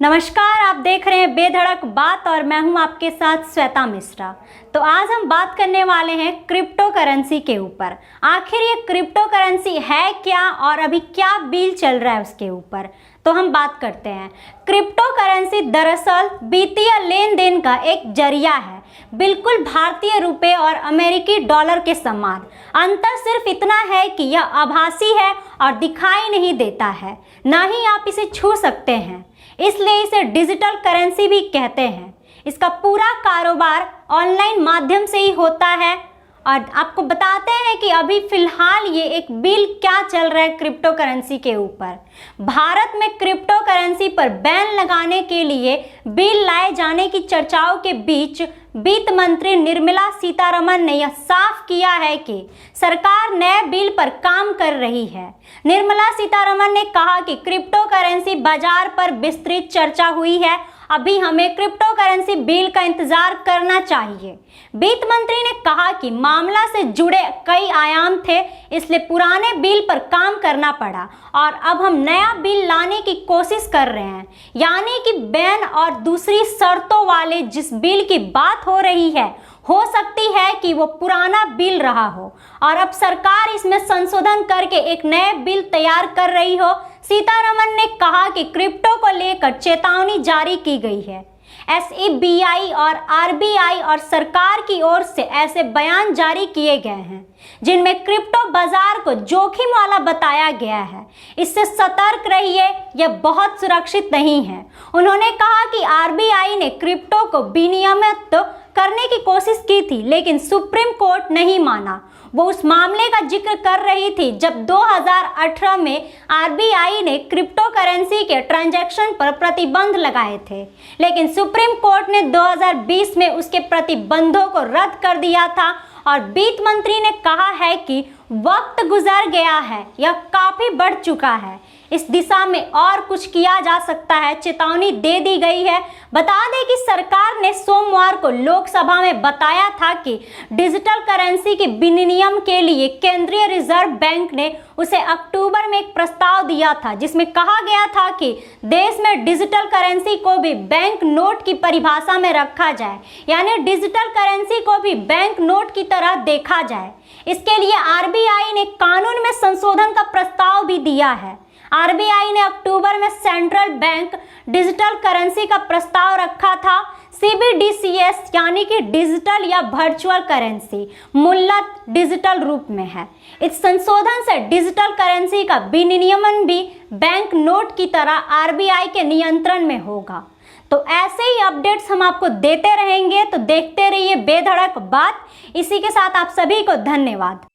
नमस्कार, आप देख रहे हैं बेधड़क बात और मैं हूं आपके साथ श्वेता मिश्रा। तो आज हम बात करने वाले हैं क्रिप्टो करेंसी के ऊपर। आखिर ये क्रिप्टो करेंसी है क्या और अभी क्या बिल चल रहा है उसके ऊपर, तो हम बात करते हैं। क्रिप्टो करेंसी दरअसल वित्तीय लेन देन का एक जरिया है, बिल्कुल भारतीय रुपए और अमेरिकी डॉलर के समान। अंतर सिर्फ इतना है कि यह आभासी है और दिखाई नहीं देता है, ना ही आप इसे छू सकते हैं, इसलिए इसे डिजिटल करेंसी भी कहते हैं। इसका पूरा कारोबार ऑनलाइन माध्यम से ही होता है और आपको बताते हैं कि अभी फिलहाल ये एक बिल क्या चल रहा है क्रिप्टो करेंसी के ऊपर। भारत में क्रिप्टो करेंसी पर बैन लगाने के लिए बिल लाए जाने की चर्चाओं के बीच वित्त मंत्री निर्मला सीतारमण ने यह साफ किया है कि सरकार नए बिल पर काम कर रही है। निर्मला सीतारमण ने कहा कि क्रिप्टो करेंसी बाजार पर विस्तृत चर्चा हुई है, अभी हमें क्रिप्टो करेंसी बिल का इंतजार करना चाहिए। वित्त मंत्री ने कहा कि मामला से जुड़े कई आयाम थे, इसलिए पुराने बिल पर काम करना पड़ा और अब हम नया बिल लाने की कोशिश कर रहे हैं। यानी कि बैन और दूसरी शर्तों वाले जिस बिल की बात हो रही है, हो सकती है कि वो पुराना बिल रहा हो और अब सरकार इसमें संशोधन करके एक नए बिल तैयार कर रही हो। सीतारमण ने कहा कि क्रिप्टो को लेकर चेतावनी जारी की गई है। SEBI और RBI और सरकार की ओर से ऐसे बयान जारी किए गए हैं जिनमें क्रिप्टो बाजार को जोखिम वाला बताया गया है। इससे सतर्क रहिए, यह बहुत सुरक्षित नहीं है। उन्होंने कहा कि RBI ने क्रिप्टो को विनियमित करने की कोशिश की थी, लेकिन सुप्रीम कोर्ट नहीं माना। वो उस मामले का जिक्र कर रही थी जब 2018 में RBI ने क्रिप्टो करेंसी के ट्रांजैक्शन पर प्रतिबंध लगाए थे, लेकिन सुप्रीम कोर्ट ने 2020 में उसके प्रतिबंधों को रद्द कर दिया था और वित्त मंत्री ने कहा है कि वक्त गुजर गया है, यह काफी बढ़ चुका है, इस दिशा में और कुछ किया जा सकता है, चेतावनी दे दी गई है। बता दें कि सरकार ने सोमवार को लोकसभा में बताया था कि डिजिटल करेंसी के विनियमन के लिए केंद्रीय रिजर्व बैंक ने उसे अक्टूबर में एक प्रस्ताव दिया था, जिसमें कहा गया था कि देश में डिजिटल करेंसी को भी बैंक नोट की परिभाषा में रखा जाए, यानी डिजिटल करेंसी को भी बैंक नोट की तरह देखा जाए। इसके लिए RBI ने कानून में संशोधन का प्रस्ताव भी दिया है। RBI ने अक्टूबर में सेंट्रल बैंक डिजिटल करेंसी का प्रस्ताव रखा था। CBDCS यानी कि डिजिटल या वर्चुअल करेंसी मूलतः डिजिटल रूप में है। इस संशोधन से डिजिटल करेंसी का विनियमन भी बैंक नोट की तरह RBI के नियंत्रण में होगा। तो ऐसे ही अपडेट्स हम आपको देते रहेंगे, तो देखते रहिए बेधड़क बात। इसी के साथ आप सभी को धन्यवाद।